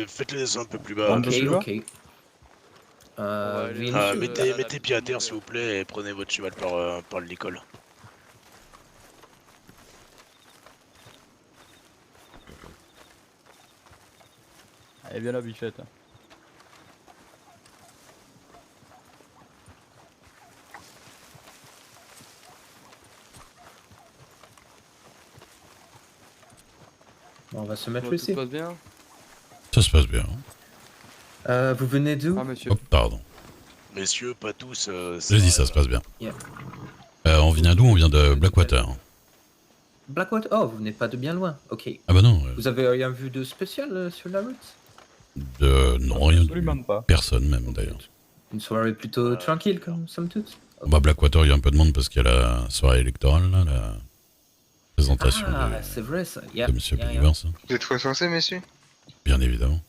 Faites-les descendre un peu plus bas. Ok, ok. On va aller Vinci, Mettez pied à terre s'il vous plaît et prenez votre cheval par l'école. Allez, viens là, bichette. on va se mettre Tout ici. se passe bien? Ça se passe bien. Vous venez d'où? Ah, monsieur. Oh, pardon. Messieurs, pas tous. J'ai dit ça se passe bien. Yeah. On vient d'où? On vient de Blackwater. Blackwater? Oh, vous n'êtes pas de bien loin. Ok. Ah bah non. Vous avez rien vu de spécial sur la route? Non, rien du Absolument pas. Personne même d'ailleurs. Une soirée plutôt tranquille, comme somme toute. Bah Blackwater, il y a un peu de monde parce qu'il y a la soirée électorale, là, la présentation Ah, c'est vrai ça. Yeah, de Monsieur yeah, yeah. Pennyworth, hein. Vous êtes recensé, messieurs? Bien évidemment.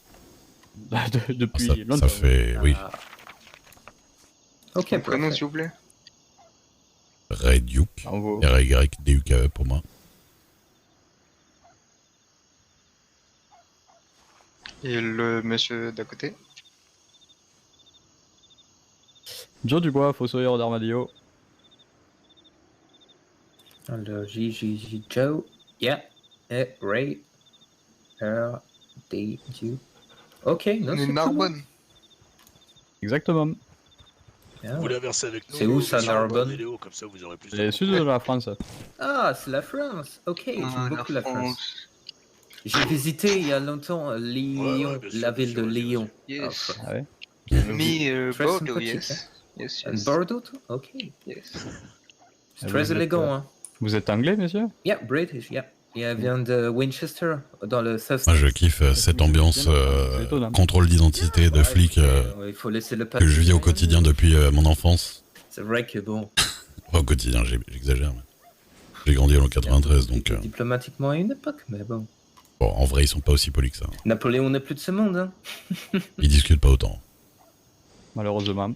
Depuis Ça, longtemps. ça fait, oui, Ah. Ok, Votre prénom, parfait. s'il vous plaît? Ray Duke, En vaut. R-Y-D-U-K-E pour moi. Et le monsieur d'à côté? Joe Dubois, fossoyeur d'Armadillo. Alors, J, Joe. Yeah. Et Ray. R, D, U. Ok, non, On est c'est tout bon. Narbonne. Exactement. Ah, Vous voulez verser avec nous? C'est où, ça, Monsieur Narbonne? et Léo, comme ça vous aurez plus C'est le de sud de la France. Ah, c'est la France. Ok, j'aime Ah, beaucoup la France. J'ai visité il y a longtemps Lyon, bien sûr, la ville de bien sûr, Lyon. Yes. Ah ouais. Me Très Bordeaux, sympathique, yes. Yes, hein. yes. Bordeaux, toi? Ok. Yes. C'est Ah, très vous êtes, élégant, hein. Vous êtes anglais, monsieur? Yeah, British, yeah. Et elle vient de Winchester, dans le South. Moi je kiffe cette ambiance C'est étonnant. contrôle d'identité de Ouais, flic il faut laisser le que je vis au quotidien depuis mon enfance. C'est vrai que bon, Au quotidien, j'exagère. Mais j'ai grandi en 93, donc diplomatiquement à une époque, mais bon. bon, en vrai ils sont pas aussi polis que ça. Napoléon n'est plus de ce monde, hein. Ils discutent pas autant. Malheureusement.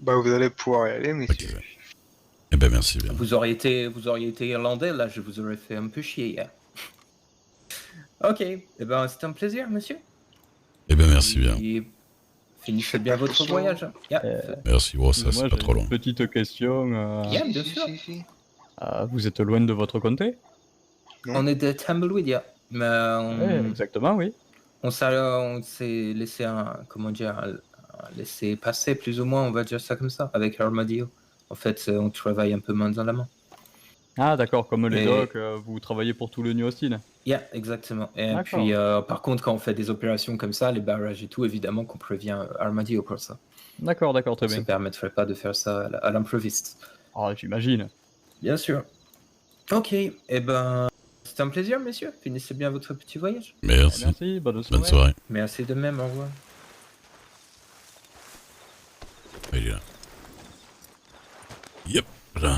Bah, vous allez pouvoir y aller, messieurs. Ok. Eh ben merci bien. Vous auriez été irlandais, là, je vous aurais fait un peu chier hier. Ok, eh ben c'était un plaisir, monsieur. Eh ben merci bien. Et finissez bien votre attention. voyage. Yeah, Merci, oh, ça Moi, c'est pas j'ai trop long. une petite question. Yeah, bien sûr. Si. Vous êtes loin de votre comté? On est de Tumbleweed, yeah. Mais Ouais, exactement, oui. on s'est laissé laisser passer plus ou moins, on va dire ça comme ça, avec Armadillo. En fait, on travaille un peu main dans la main. Ah, d'accord, comme les Et- docs, vous travaillez pour tout le New Austin. Yeah, exactement. Et D'accord. puis, par contre, quand on fait des opérations comme ça, les barrages et tout, évidemment qu'on prévient Armadillo pour ça. D'accord, très On ne se bien. permettrait pas de faire ça à l'improviste. Ah, j'imagine. Bien sûr. Ok, eh ben, c'était un plaisir, messieurs. Finissez bien votre petit voyage. Merci. Merci, bonne soirée. Bonne soirée. Merci de même, au revoir. Il est là. Yep, là.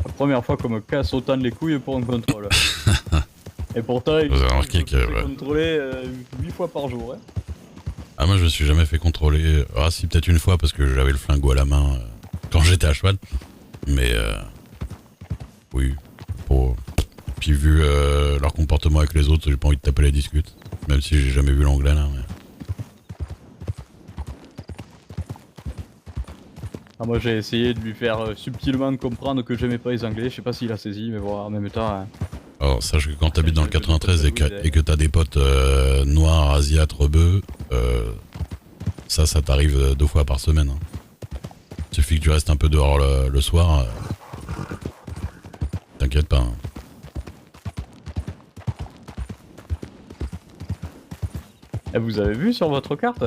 La première fois qu'on me casse autant les couilles pour un contrôle. Et pourtant, Vous avez remarqué que, ouais. contrôler 8 fois par jour. Hein. Ah moi je me suis jamais fait contrôler. Ah si peut-être une fois parce que j'avais le flingot à la main quand j'étais à cheval. Mais oui. Pour... Puis vu leur comportement avec les autres, j'ai pas envie de taper la discute. Même si j'ai jamais vu l'anglais là. Mais... Ah, moi j'ai essayé de lui faire subtilement comprendre que j'aimais pas les anglais. Je sais pas s'il a saisi, mais bon, en même temps. Hein. Alors sache que quand t'habites dans le 93 et que t'as des potes noirs, asiates, rebeux, ça t'arrive 2 fois par semaine. Hein. Suffit que tu restes un peu dehors le soir. T'inquiète pas. Hein. Et vous avez vu sur votre carte?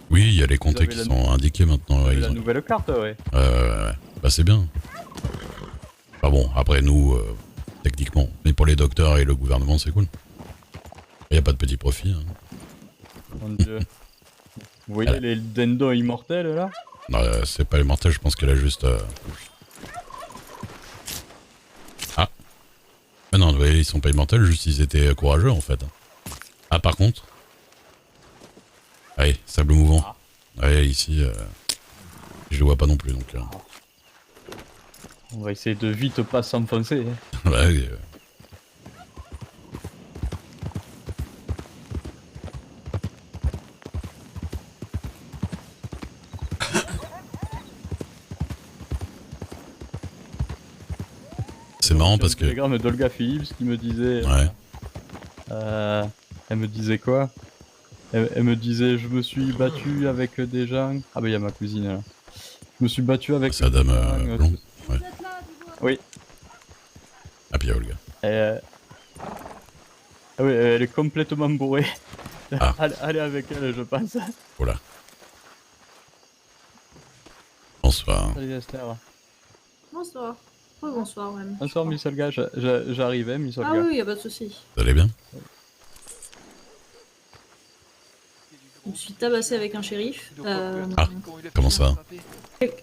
Oui, il y a les comtés avez qui la- sont indiqués maintenant. Ouais, La ils ont... nouvelle carte, ouais. ouais. Bah c'est bien. Bah bon, après nous, techniquement. Mais pour les docteurs et le gouvernement, c'est cool. Il n'y a pas de petit profit. Hein. Mon dieu. Vous voyez les dindons immortels là? Non, c'est pas les mortels, je pense qu'elle a juste... Ah. Mais non, vous voyez, ils sont pas immortels, juste ils étaient courageux en fait. Ah par contre... Allez, sable mouvant. Ouais, ici... je le vois pas non plus, donc... On va essayer de vite pas s'enfoncer. Hein. Ouais, c'est marrant parce que... Télégramme d'Olga Phillips qui me disait... Ouais. Elle me disait quoi? Elle me disait je me suis battu avec des gens... Ah bah il y a ma cousine là. Je me suis battu avec... C'est Adam Blond. Ouais. Oui. Ah puis il y a Olga. Ah oui, elle est complètement bourrée. Ah. Allez avec elle, je pense. Voilà. Bonsoir. Salut Esther. Bonsoir. Oui, bonsoir, même. Bonsoir Miss Olga, j'arrivais Miss Olga. Ah oui, y a pas de souci. Vous allez bien? Je me suis tabassé avec un shérif. Ah, comment ça?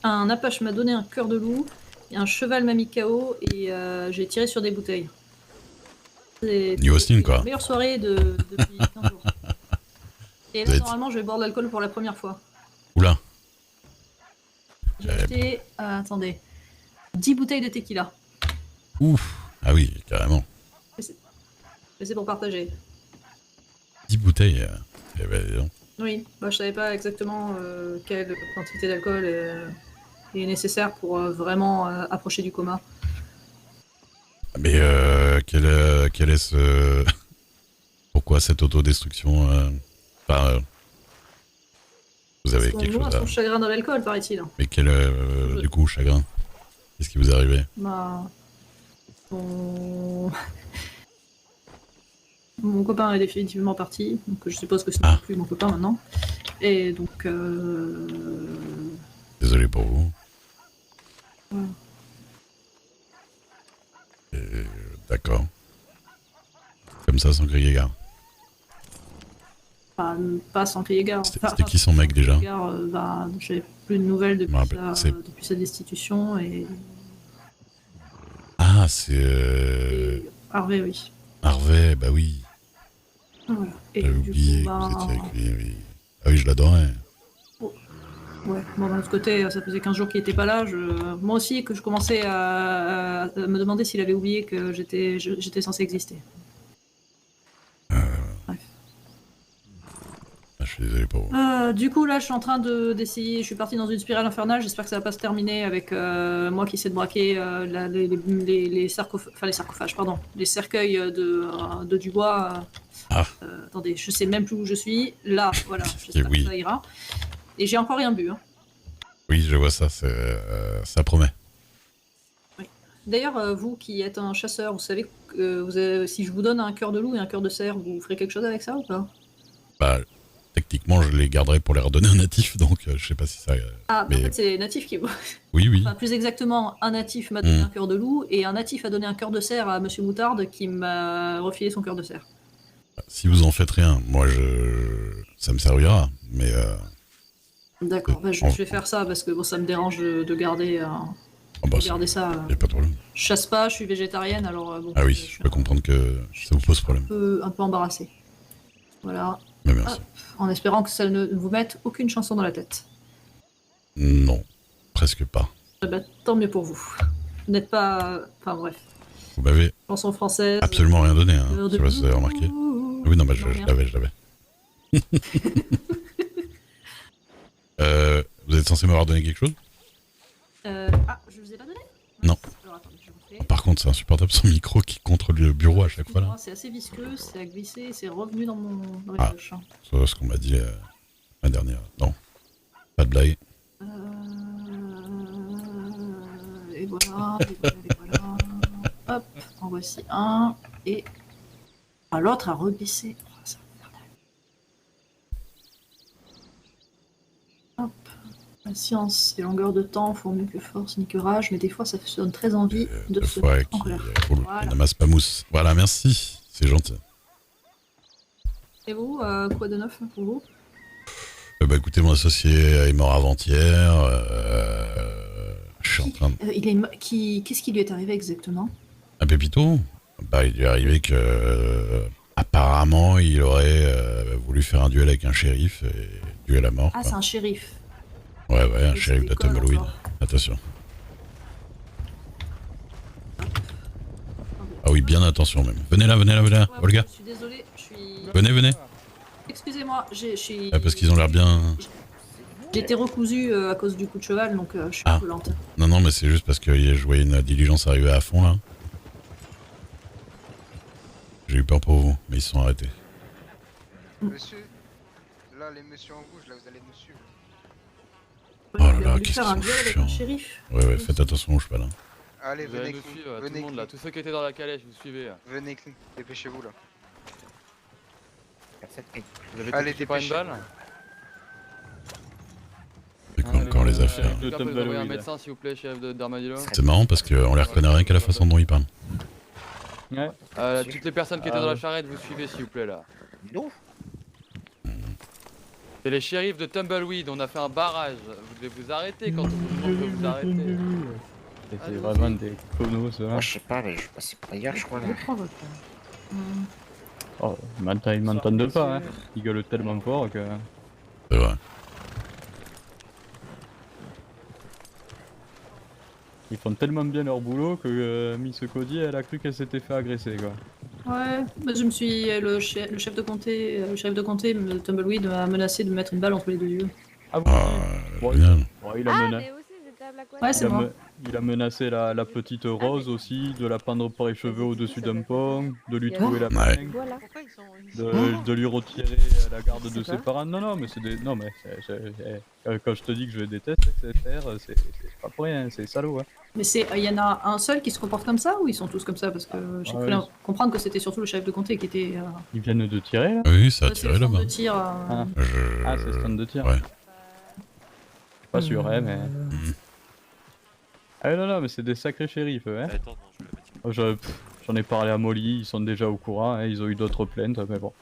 Un apache m'a donné un cœur de loup, et un cheval m'a mis KO et j'ai tiré sur des bouteilles. C'est New Austin, quoi. la meilleure soirée depuis 15 jours. Et Vous là, êtes- normalement, je vais boire de l'alcool pour la première fois. Oula. J'ai acheté, attendez, 10 bouteilles de tequila. Ouf. Ah oui, carrément. Mais c'est pour partager. 10 bouteilles. Eh ben, dis donc. Oui, bah, je savais pas exactement quelle quantité d'alcool est nécessaire pour vraiment approcher du coma. Mais quel est ce... Pourquoi cette autodestruction Enfin, vous avez On quelque noie chose à... son chagrin dans l'alcool, paraît-il. Mais quel, du coup, chagrin? Qu'est-ce qui vous est arrivé? Bah, mon... mon copain est définitivement parti, donc je suppose que ce n'est plus mon copain maintenant. Et donc... Désolé pour vous. Voilà. D'accord. Comme ça, sans crier gare. Pas sans crier gare. C'était qui son mec déjà? Bah, j'avais plus de nouvelles Je me rappelle, depuis sa destitution et... Ah, c'est... Harvey, oui. Harvey, bah oui. Voilà. Et J'avais du oublié coup, que vous étiez avec lui, oui. Ah oui, je l'adorais. ouais, bon, d'un autre côté, ça faisait 15 jours qu'il était pas là. Moi aussi, que je commençais à me demander s'il avait oublié que j'étais censé exister. Bref. Ah, je suis désolé pour vous. Du coup, là, je suis en train d'essayer. Je suis parti dans une spirale infernale. J'espère que ça va pas se terminer avec moi qui essaie de braquer les sarcophages, pardon, les cercueils de Dubois. Attendez, je sais même plus où je suis. Là, voilà. J'espère que ça ira. Et j'ai encore rien bu. Hein. Oui, je vois ça. Ça promet. Oui. D'ailleurs, vous qui êtes un chasseur, vous savez que si je vous donne un cœur de loup et un cœur de cerf, vous ferez quelque chose avec ça ou pas? Bah, techniquement, je les garderai pour les redonner aux natifs, donc je sais pas si ça... Ah, mais... en fait, c'est les natifs qui... Oui, oui. Enfin, plus exactement, un natif m'a donné un cœur de loup et un natif a donné un cœur de cerf à Monsieur Moutarde qui m'a refilé son cœur de cerf. Si vous en faites rien, moi, ça me servira, mais... D'accord, bah, je vais faire ça parce que bon, ça me dérange de garder, garder ça. Y a pas de problème. Je chasse pas, je suis végétarienne, alors bon... Ah oui, je peux comprendre que ça vous pose problème. Un peu embarrassée. Voilà. Mais merci. Hop, en espérant que ça ne vous mette aucune chanson dans la tête. Non, presque pas. Bah, tant mieux pour vous. Vous n'êtes pas... Enfin bref. Vous m'avez Chanson française... absolument rien donné, hein. Je sais pas si vous avez remarqué. Oui, non, bah je l'avais. Vous êtes censé m'avoir donné quelque chose? Ah, je vous ai pas donné? Non. Alors, attendez, je vous fais. Par contre, c'est insupportable son micro qui contrôle le bureau à chaque fois là. C'est assez visqueux, c'est à glisser, c'est revenu dans mes poches. C'est ce qu'on m'a dit la dernière. Non, pas de blague. Et voilà, et voilà. Hop, en voici un. Et l'autre a reglissé. Oh, c'est infernal. Hop. Patience et longueur de temps font mieux que force ni que rage, mais des fois ça se donne très envie de se mettre en colère. Voilà. N'amasse pas mousse. Voilà, merci. C'est gentil. Et vous, quoi de neuf pour vous? Bah écoutez, mon associé est mort avant-hier. Je suis en train de... Qu'est-ce qui lui est arrivé exactement? À Pépito? Bah il lui est arrivé que... apparemment, il aurait voulu faire un duel avec un shérif et duel à mort. Ah, quoi. c'est un shérif. Ouais, ouais, un Et shérif c'est de des connes Tumbleweed. encore. Attention. Ah oui, bien attention même. Venez là, venez là, venez là, Ouais, Olga. Je suis désolée, je suis. Venez, venez. Excusez-moi, je suis. Ah, parce qu'ils ont l'air bien... J'ai été recousue à cause du coup de cheval, donc je suis Ah. un peu lente. Non, non, mais c'est juste parce que je voyais une diligence arriver à fond là. J'ai eu peur pour vous, mais ils se sont arrêtés. Monsieur, là, les messieurs en rouge, là, vous allez nous suivre. Oh là Il a là, voulu qu'est-ce faire un qu'ils sont duel avec chiants. un shérif. Ouais, ouais, faites attention au cheval. Hein. Allez, Vous allez venez nous avec nous. suivre, tout Venez le monde là, avec tous ceux qui étaient dans la calèche, vous suivez. nous. Venez avec nous. Dépêchez-vous, là. Vous avez Allez, été touché par une dépêchez-vous. balle. C'est quoi encore les affaires De Quelqu'un peut nous envoyer un Tumbleweed. médecin s'il vous plaît, chef d'armadillo. C'est marrant parce qu'on les reconnaît rien qu'à la façon dont ils parlent. Ouais. Toutes les personnes qui étaient Ah dans la ouais. charrette, vous suivez s'il vous plaît là. Non. C'est les shérifs de Tumbleweed, on a fait un barrage. Vous devez vous arrêter quand on vous demande de vous arrêter. C'était vraiment des connos, ça. Moi, je sais pas, mais je passais par hier, je crois. Là. Oh, ils m'entendent pas, hein. Ils gueulent tellement fort que... C'est vrai. Ils font tellement bien leur boulot que Miss Cody, elle a cru qu'elle s'était fait agresser, quoi. Ouais, bah, je me suis. Le chef de comté, Tumbleweed, m'a menacé de me mettre une balle entre les deux yeux. Ah bon Ah, Ouais. génial. Bon, il a Ah, menacé. mais aussi, j'étais à Black Ouais, c'est moi. Il a menacé la petite Rose aussi, de la prendre par les cheveux au-dessus d'un pont, de lui trouver la main, Ouais. Voilà. de lui retirer la garde de ses parents. Non, non, mais c'est des... Non, mais quand je te dis que je les déteste, etc., c'est pas pour rien, c'est salaud, hein. Mais il y en a un seul qui se comporte comme ça ou ils sont tous comme ça? Parce que j'ai Ah cru ouais. comprendre que c'était surtout le chef de comté qui était. Ils viennent de tirer, là. Oui, ça a c'est tiré le centre là-bas. de tir. Ah. Ah, c'est stand de tir. Ouais. Pas sûr, hein, mais... Ah non, non, mais c'est des sacrés shérifs, hein. J'en ai parlé à Molly, ils sont déjà au courant, hein, ils ont eu d'autres plaintes, mais bon.